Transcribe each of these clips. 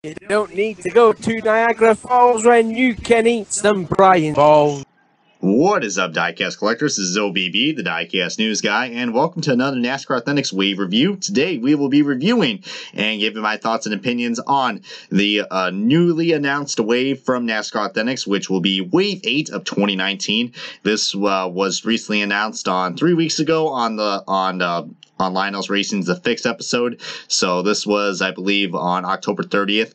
You don't need to go to Niagara Falls when you can eat some Brian balls. What is up, diecast collectors? This is OBB, the diecast news guy, and welcome to another NASCAR Authentics Wave review. Today, we will be reviewing and giving my thoughts and opinions on the newly announced wave from NASCAR Authentics, which will be Wave 8 of 2019. This was recently announced on 3 weeks ago on Lionel's Racing's The Fix episode. So this was, I believe, on October 30th.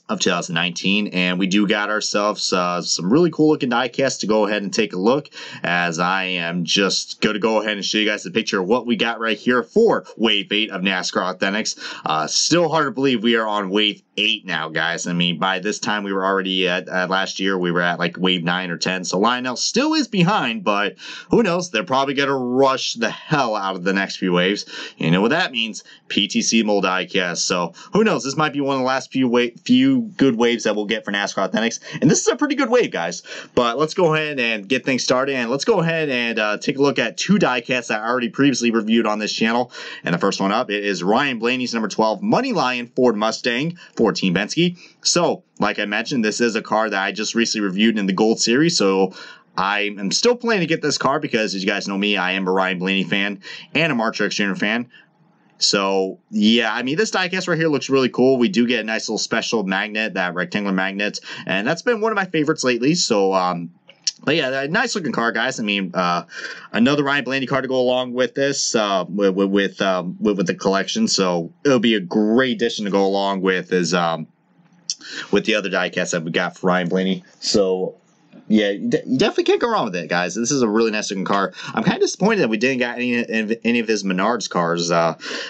Of 2019, and we do got ourselves some really cool looking diecasts to go ahead and take a look, as I am just going to go ahead and show you guys the picture of what we got right here for Wave 8 of NASCAR Authentics. Still hard to believe we are on Wave 8 now, guys. I mean, by this time we were already at last year we were at like Wave 9 or 10, so Lionel still is behind, but who knows, they're probably going to rush the hell out of the next few waves. You know what that means, PTC mold diecast. So who knows, this might be one of the last few good waves that we'll get for NASCAR Authentics, and this is a pretty good wave, guys. But let's go ahead and get things started, and let's go ahead and take a look at two diecasts that I already previously reviewed on this channel. And the first one up, it is Ryan Blaney's number 12 Money Lion Ford Mustang for Team Penske. So like I mentioned, this is a car that I just recently reviewed in the Gold Series, so I am still planning to get this car because, as you guys know me, I am a Ryan Blaney fan and a Mark Truex Jr. fan. So, yeah, I mean, this diecast right here looks really cool. We do get a nice little special magnet, that rectangular magnet, and that's been one of my favorites lately. So, but yeah, nice looking car, guys. I mean, another Ryan Blaney car to go along with this, with the collection. So it'll be a great addition to go along with with the other diecast that we got for Ryan Blaney. So yeah, you definitely can't go wrong with it, guys. This is a really nice looking car. I'm kind of disappointed that we didn't get any of his Menards cars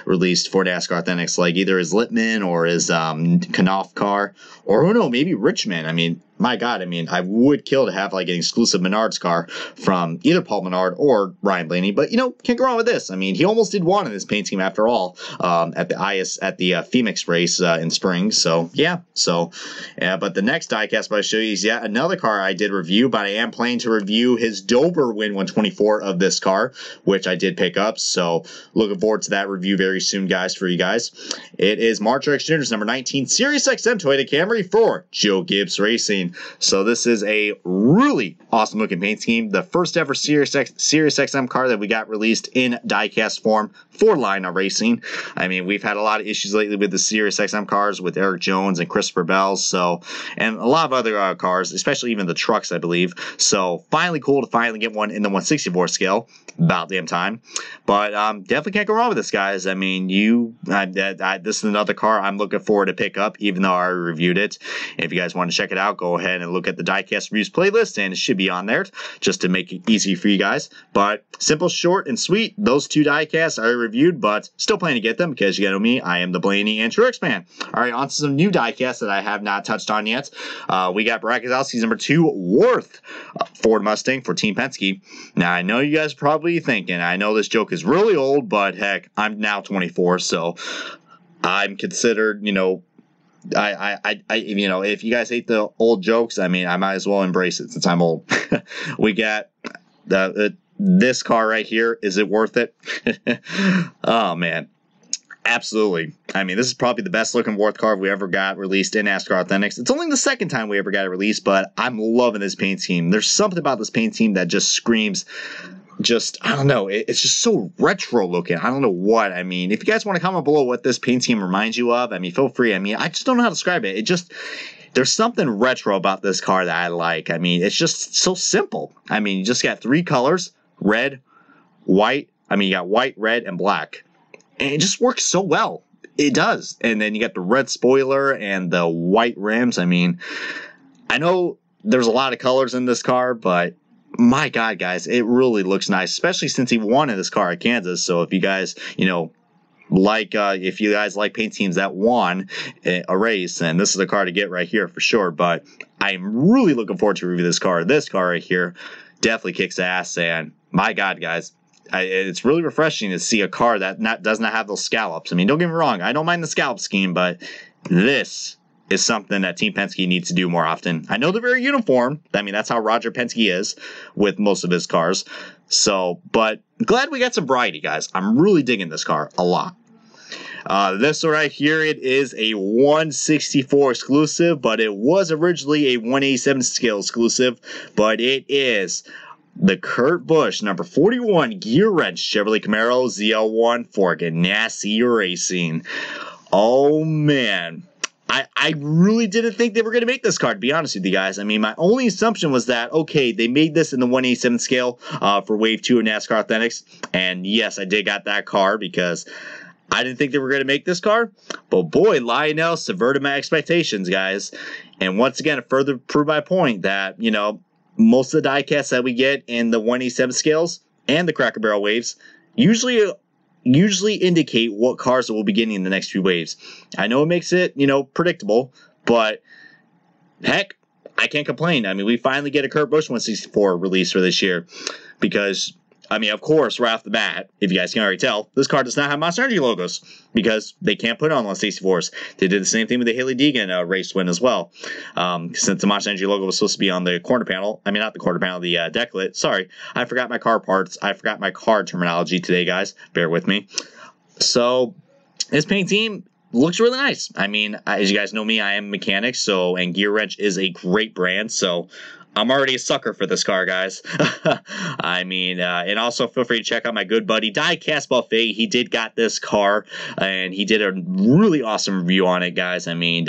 released for NASCAR Authentics, like either his Littman or his Knopf car, or who knows, maybe Richmond. I mean, my God, I mean, I would kill to have like an exclusive Menards car from either Paul Menard or Ryan Blaney, but you know, can't go wrong with this. I mean, he almost did one in this paint scheme after all, at the Phoenix race in spring. So yeah, but the next diecast I show you is yet another car I did review, but I am planning to review his Dover Win 124 of this car, which I did pick up. So looking forward to that review very soon, guys, for you guys. It is Mark Truex Jr.'s number 19 Sirius XM Toyota Camry for Joe Gibbs Racing. So this is a really awesome looking paint scheme. The first ever Sirius XM car that we got released in diecast form for Lionel Racing. I mean, we've had a lot of issues lately with the Sirius XM cars with Eric Jones and Christopher Bell, so, and a lot of other cars, especially even the trucks, I believe. So finally cool to finally get one in the 1/64 scale. About damn time. But definitely can't go wrong with this, guys. I mean, this is another car I'm looking forward to pick up, even though I already reviewed it. If you guys want to check it out, go ahead and look at the diecast reviews playlist, and it should be on there just to make it easy for you guys. But simple, short, and sweet. Those two diecasts I already reviewed, but still planning to get them because you know me, I am the Blaney and Truex fan. All right, on to some new diecasts that I have not touched on yet. We got Brad Keselowski's number 2 Worth Ford Mustang for Team Penske. Now I know you guys are probably thinking, I know this joke is really old, but heck, I'm now 24, so I'm considered, you know, you know, if you guys hate the old jokes, I mean, I might as well embrace it since I'm old. We got this car right here. Is it worth it? Oh man, absolutely. I mean, this is probably the best looking Worth car we ever got released in NASCAR Authentics. It's only the second time we ever got it released, but I'm loving this paint scheme. There's something about this paint scheme that just screams, I don't know, it's just so retro looking. I don't know what. I mean, if you guys want to comment below what this paint scheme reminds you of, I mean, feel free. I mean, I just don't know how to describe it. There's something retro about this car that I like. I mean, it's just so simple. I mean, you just got 3 colors, red, white. I mean, you got white, red, and black. And it just works so well. It does. And then you got the red spoiler and the white rims. I mean, I know there's a lot of colors in this car, but my God, guys, it really looks nice, especially since he won in this car at Kansas. So if you guys, you know, if you guys like paint schemes that won a race, and this is the car to get right here for sure. But I'm really looking forward to review this car. This car right here definitely kicks ass, and my God, guys, it's really refreshing to see a car that does not have those scallops. I mean, don't get me wrong, I don't mind the scallop scheme, but this is something that Team Penske needs to do more often. I know they're very uniform. I mean, that's how Roger Penske is with most of his cars. So, but glad we got some variety, guys. I'm really digging this car a lot. This one right here, it is a 164 exclusive, but it was originally a 187 scale exclusive, but it is the Kurt Busch number 41 gear wrench Chevrolet Camaro ZL1 for Ganassi Racing. Oh man, I really didn't think they were going to make this car, to be honest with you guys. I mean, my only assumption was that, okay, they made this in the 187 scale for Wave 2 of NASCAR Authentics, and yes, I did got that car because I didn't think they were going to make this car, but boy, Lionel subverted my expectations, guys. And once again, it further proved my point that, you know, most of the diecasts that we get in the 187 scales and the Cracker Barrel waves usually indicate what cars will be getting in the next few waves. I know it makes it, you know, predictable, but heck, I can't complain. I mean, we finally get a Kurt Busch 164 release for this year because, I mean, of course, right off the bat, if you guys can already tell, this car does not have Monster Energy logos because they can't put it on 164s. They did the same thing with the Haley Deegan race win as well. Since the Monster Energy logo was supposed to be on the corner panel, I mean, not the corner panel, the decklet. Sorry, I forgot my car parts. I forgot my car terminology today, guys. Bear with me. So, this paint team looks really nice. I mean, as you guys know me, I am a mechanic, so, and Gear Wrench is a great brand, so I'm already a sucker for this car, guys. I mean, and also feel free to check out my good buddy Diecast Buffet. He did got this car, and he did a really awesome review on it, guys. I mean,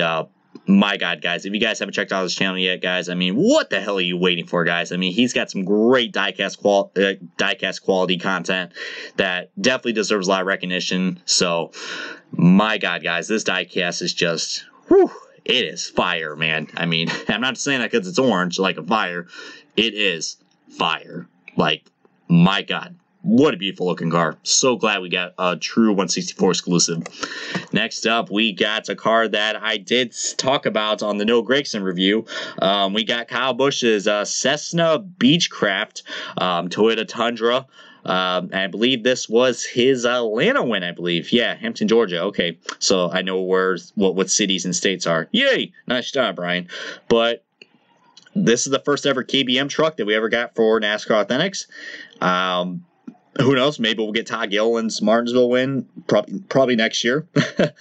my God, guys, if you guys haven't checked out his channel yet, guys, I mean, what the hell are you waiting for, guys? I mean, he's got some great diecast quality content that definitely deserves a lot of recognition. So, my God, guys, this diecast is just, whew. It is fire, man. I mean, I'm not saying that because it's orange, like a fire. It is fire. Like, my God. What a beautiful looking car. So glad we got a true 164 exclusive. Next up, we got a car that I did talk about on the Noah Gregson review. We got Kyle Busch's Cessna Beechcraft Toyota Tundra. I believe this was his Atlanta win, I believe. Yeah, Hampton, Georgia. Okay, so I know what cities and states are. Yay! Nice job, Brian. But this is the first ever KBM truck that we ever got for NASCAR Authentics. Who knows? Maybe we'll get Todd Gilliland's Martinsville win probably next year. If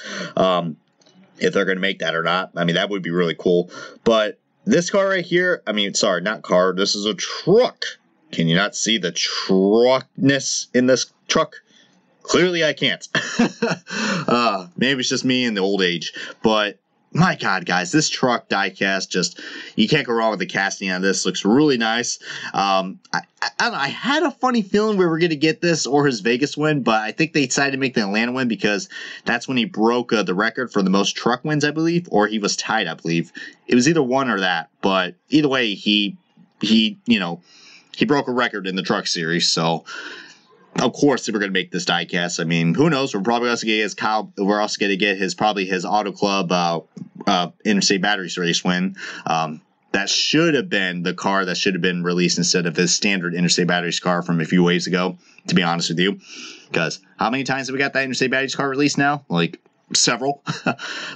they're going to make that or not. I mean, that would be really cool. But this car right here, I mean, sorry, not car. This is a truck. Can you not see the truckness in this truck? Clearly I can't. Maybe it's just me in the old age. But, my God, guys, this truck diecast, just, you can't go wrong with the casting on this. Looks really nice. I don't know, I had a funny feeling we were going to get this or his Vegas win, but I think they decided to make the Atlanta win because that's when he broke the record for the most truck wins, I believe, or he was tied, I believe. It was either one or that, but either way, he broke a record in the truck series, so of course they were going to make this diecast. I mean, who knows? We're probably also going to get his Kyle. We're also going to get his Auto Club Interstate Batteries race win. That should have been the car that should have been released instead of his standard Interstate Batteries car from a few waves ago. To be honest with you, because how many times have we got that Interstate Batteries car released now? Like several.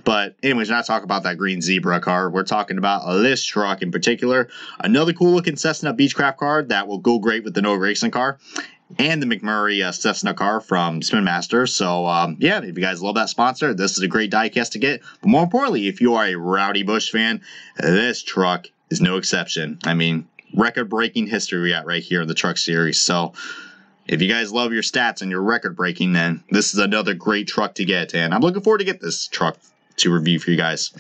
But anyways, we're not talking about that green zebra car. We're talking about this truck in particular. Another cool looking Cessna Beechcraft car that will go great with the Noah Gragson car and the McMurray Cessna car from Spin Master. So yeah, if you guys love that sponsor, this is a great diecast to get. But more importantly, if you are a Rowdy Busch fan, this truck is no exception. I mean, record-breaking history we got right here in the truck series. So if you guys love your stats and your record breaking, then this is another great truck to get. And I'm looking forward to get this truck to review for you guys.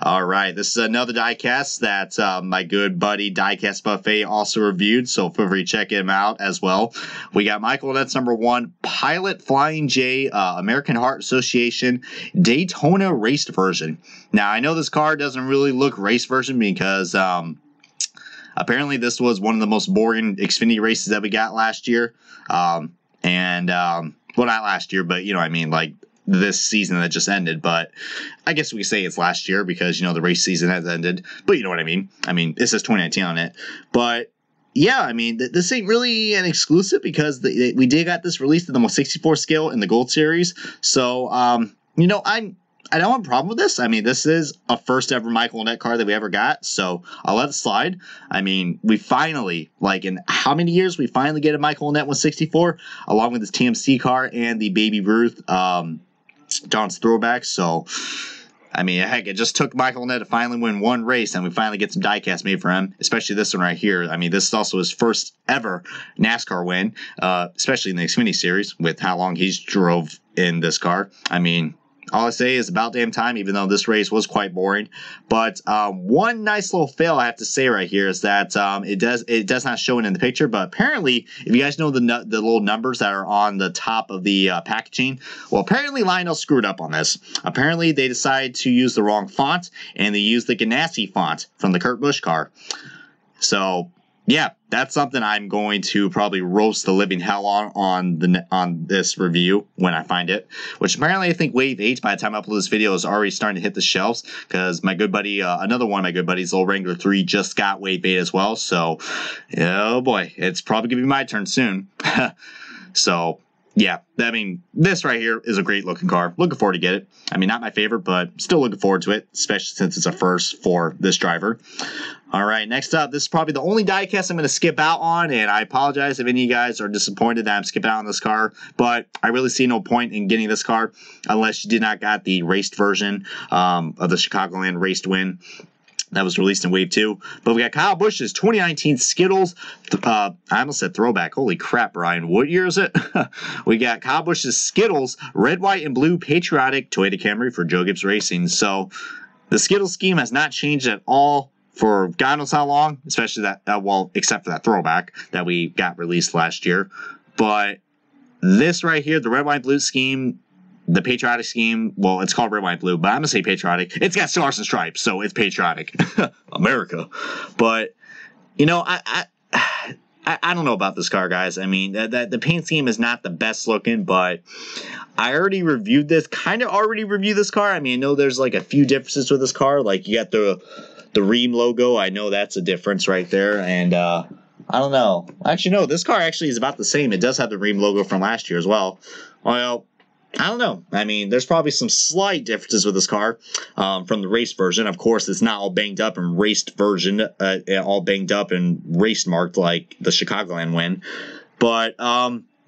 All right, this is another diecast that my good buddy Diecast Buffet also reviewed, so feel free to check him out as well. We got Michael Net's #1 Pilot Flying J American Heart Association Daytona raced version. Now, I know this car doesn't really look race version because apparently this was one of the most boring Xfinity races that we got last year. Well, not last year, but you know what I mean, like this season that just ended. But I guess we could say it's last year because, you know, the race season has ended. But you know what I mean? I mean, it says 2019 on it. But yeah, I mean, this ain't really an exclusive because we did got this released in the 164 scale in the Gold Series. So, you know, I don't have a problem with this. I mean, this is a first ever Michael Net car that we ever got, so I'll let it slide. I mean, we finally, like in how many years, we finally get a Michael Net 164 along with this TMC car and the Baby Ruth John's throwback. So, I mean, heck, it just took Michael Nett to finally win one race, and we finally get some diecast made for him, especially this one right here. I mean, this is also his first ever NASCAR win, especially in the Xfinity Series with how long he's drove in this car. I mean, all I say is about damn time, even though this race was quite boring. But one nice little fail I have to say right here is that it does not show it in the picture. But apparently, if you guys know the little numbers that are on the top of the packaging, well, apparently Lionel screwed up on this. Apparently, they decided to use the wrong font, and they used the Ganassi font from the Kurt Busch car. So, yeah, that's something I'm going to probably roast the living hell on this review when I find it. Which apparently I think Wave 8 by the time I upload this video is already starting to hit the shelves, because my good buddy, another one of my good buddies, Old Wrangler 3, just got Wave 8 as well. So, oh boy, it's probably gonna be my turn soon. So, yeah, I mean, this right here is a great looking car. Looking forward to get it. I mean, not my favorite, but still looking forward to it, especially since it's a first for this driver. All right, next up, this is probably the only diecast I'm going to skip out on, and I apologize if any of you guys are disappointed that I'm skipping out on this car, but I really see no point in getting this car unless you did not got the raced version of the Chicagoland raced win that was released in Wave 2. But we got Kyle Busch's 2019 Skittles. I almost said throwback. Holy crap, Brian. What year is it? We got Kyle Busch's Skittles Red, White, and Blue Patriotic Toyota Camry for Joe Gibbs Racing. So the Skittles scheme has not changed at all for God knows how long, especially that, well, except for that throwback that we got released last year. But this right here, the Red, White, Blue scheme, the patriotic scheme, well, it's called Red, White, Blue, but I'm going to say patriotic. It's got stars and stripes, so it's patriotic. America. But, you know, I don't know about this car, guys. I mean, the paint scheme is not the best looking, but I already reviewed this, this car. I mean, I know there's like a few differences with this car. Like, you got the Ream logo. I know that's a difference right there. And, I don't know. Actually, no, this car actually is about the same. It does have the Ream logo from last year as well. Well, I don't know. I mean, there's probably some slight differences with this car from the race version. Of course, it's not all banged up and raced version, all banged up and race marked like the Chicagoland win. But,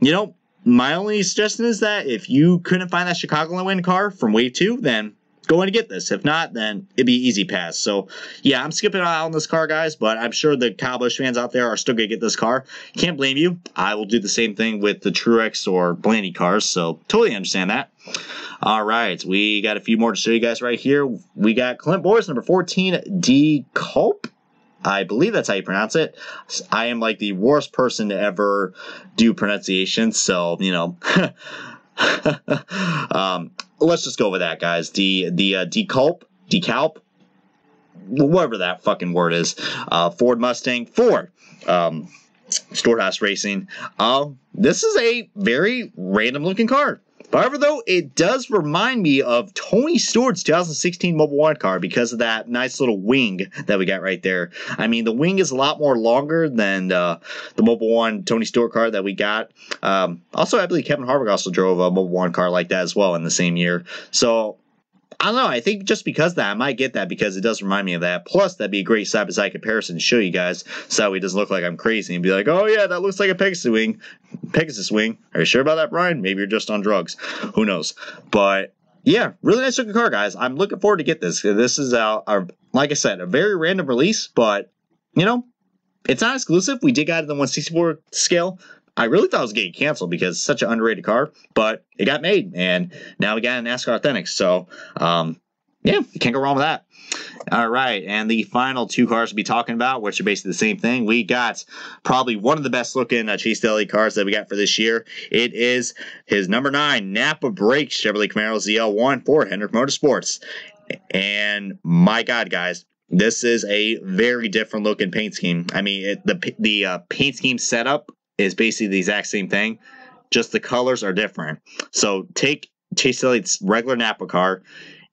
you know, my only suggestion is that if you couldn't find that Chicagoland win car from Wave 2, then go in and get this. If not, then it'd be easy pass. So, yeah, I'm skipping out on this car, guys, but I'm sure the Kyle Busch fans out there are still going to get this car. Can't blame you. I will do the same thing with the Truex or Blaney cars, so totally understand that. All right, we got a few more to show you guys right here. We got Clint Boyce, number 14, D. Culp. I believe that's how you pronounce it. I am like the worst person to ever do pronunciation, so, you know. Let's just go with that, guys. Decalp, whatever that fucking word is. Ford Mustang, Ford. Storehouse Racing. This is a very random looking car. However, though, it does remind me of Tony Stewart's 2016 Mobil 1 car because of that nice little wing that we got right there. I mean, the wing is a lot more longer than the Mobil 1 Tony Stewart car that we got. Also, I believe Kevin Harvick also drove a Mobil 1 car like that as well in the same year. So, I don't know. I think just because of that, I might get that because it does remind me of that. Plus, that'd be a great side-by-side comparison to show you guys so it doesn't look like I'm crazy and be like, oh, yeah, that looks like a Pegasus wing. Are you sure about that, Brian? Maybe you're just on drugs. Who knows? But, yeah, really nice looking car, guys. I'm looking forward to get this. This is, like I said, a very random release, but, you know, it's not exclusive. We did got it in the 164 scale. I really thought it was getting canceled because it's such an underrated car, but it got made, and now we got a NASCAR Authentics. So, yeah, you can't go wrong with that. All right, and the final two cars we'll be talking about, which are basically the same thing. We got probably one of the best-looking Chase Daly cars that we got for this year. It is his number 9 Napa Brakes Chevrolet Camaro ZL1 for Hendrick Motorsports. And my God, guys, this is a very different-looking paint scheme. I mean, the paint scheme setup is basically the exact same thing, just the colors are different. So take Chase Daly's regular Napa car,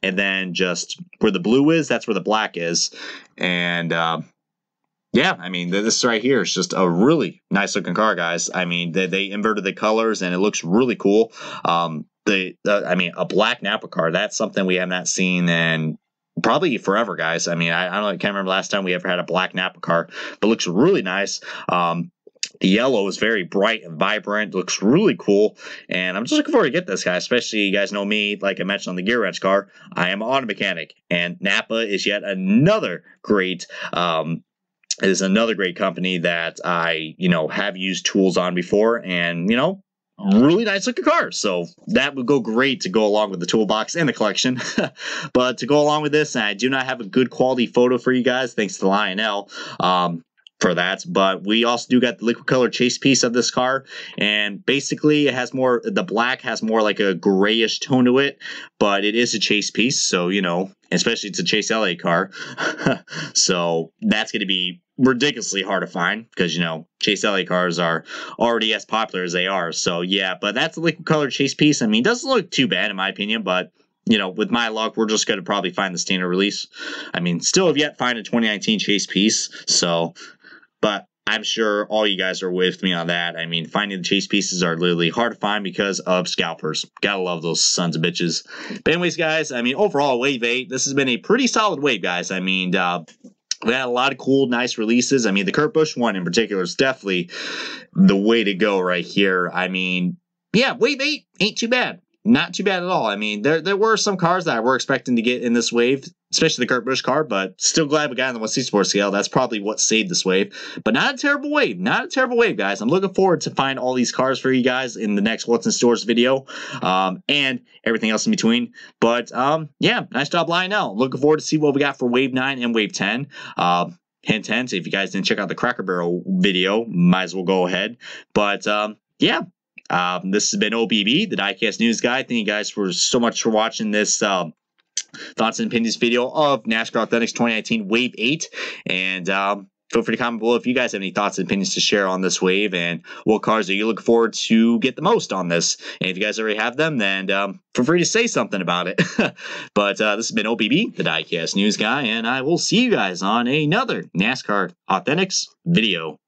and then just where the blue is, that's where the black is. And yeah, I mean, this right here is just a really nice looking car, guys. I mean, they inverted the colors, and it looks really cool. I mean, a black Napa car, that's something we have not seen in probably forever, guys. I mean, I don't know, I can't remember last time we ever had a black Napa car, but it looks really nice. The yellow is very bright and vibrant, looks really cool, and I'm just looking forward to get this guy, especially you guys know me, like I mentioned on the gear wrench car, I am an auto mechanic, and Napa is yet another great, company that I, have used tools on before, and, really nice looking cars. So that would go great to go along with the toolbox and the collection. But to go along with this, I do not have a good quality photo for you guys, thanks to Lionel. For that, but we also do got the liquid color chase piece of this car, and basically it has more, the black has more like a grayish tone to it, but it is a chase piece, so especially it's a Chase LA car. So that's going to be ridiculously hard to find because Chase LA cars are already as popular as they are. So yeah, but that's a liquid color chase piece. I mean, it doesn't look too bad in my opinion, but with my luck, we're just going to probably find the standard release. I mean, still have yet to find a 2019 chase piece, so, but I'm sure all you guys are with me on that. I mean, finding the chase pieces are literally hard to find because of scalpers. Gotta love those sons of bitches. But anyways, guys, I mean, overall, Wave 8, this has been a pretty solid wave, guys. I mean, we had a lot of cool, nice releases. I mean, the Kurt Busch one in particular is definitely the way to go right here. I mean, yeah, Wave 8 ain't too bad. Not too bad at all. I mean, there were some cars that I were expecting to get in this wave, especially the Kurt Busch car, but still glad we got on the 1/6 Sport scale. That's probably what saved this wave. But not a terrible wave. Not a terrible wave, guys. I'm looking forward to find all these cars for you guys in the next What's in Stores video, and everything else in between. But, yeah, nice job, Lionel. Looking forward to see what we got for Wave 9 and Wave 10. Hint, hint, if you guys didn't check out the Cracker Barrel video, might as well go ahead. But, yeah. This has been OBB, the Diecast News Guy. Thank you guys so much for watching this thoughts and opinions video of NASCAR Authentics 2019 Wave 8. And feel free to comment below if you guys have any thoughts and opinions to share on this wave and what cars are you looking forward to get the most on this. And if you guys already have them, then feel free to say something about it. But this has been OBB, the Diecast News Guy, and I will see you guys on another NASCAR Authentics video.